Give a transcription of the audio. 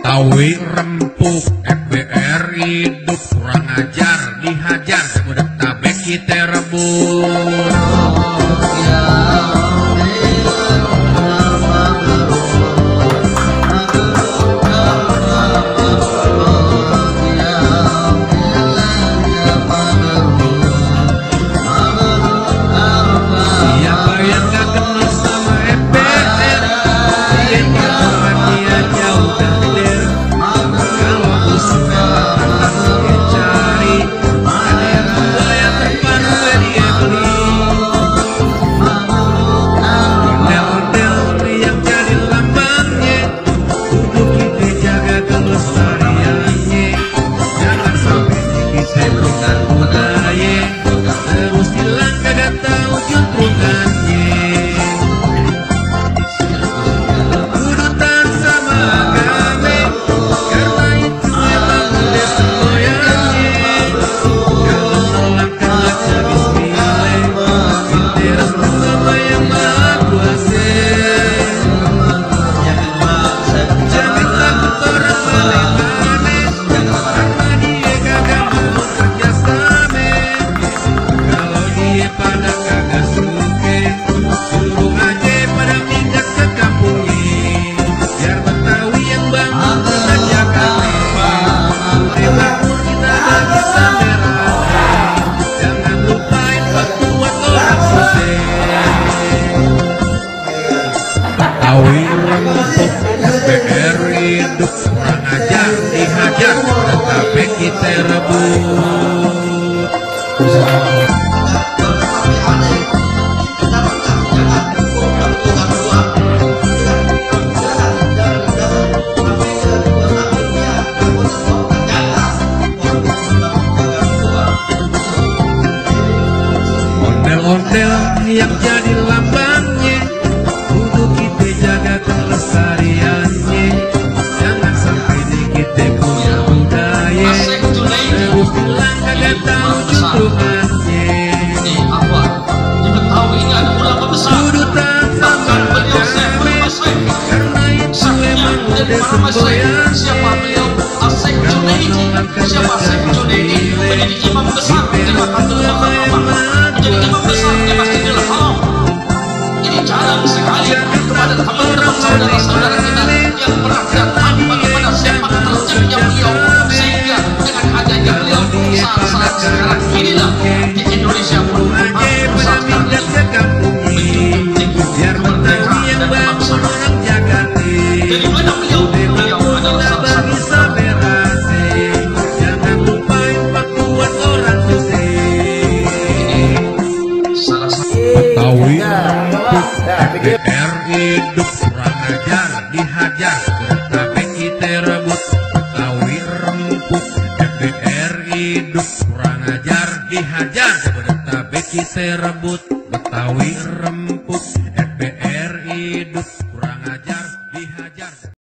Betawi rempuk, FBR hidup kurang ajar, dihajar, budak tabek kita rebut. FBR hidup kurang ajar, dihajar, tetapi kita rebut. Ondel-ondel yang jadi lambangnya, kudu kita jaga kelestariannya. Jangan sampai di kita punya budaya terus hilang kagak tahu juntrungannya. Di Betawi ini ada ulama besar, kudu bahkan beliau Syekh Masih, karena itu emang udah semboyan. siapa beliau? Syekh Junaidi. Siapa Syekh Junaidi? Menjadi imam besar di Makatul Mukarramah, menjadi imam besar di Masjidil Haram. Ini jarang sekali kepada teman-teman saudara-saudara kita yang pernah datang bagaimana sepak terjangnya beliau, sehingga dengan adanya beliau saat sekarang inilah di Indonesia pun berusaha biar Betawi yang bangun orang Jakarta. dari mana beliau? Beliau adalah salah satu jangan lupain Pakuan orang Tusik. salah satu Betawi rempuk, FBR hidup kurang ajar, dihajar, tapi kita rebut. Betawi rempuk, FBR hidup kurang ajar, dihajar, tapi kita rebut. Betawi rempuk,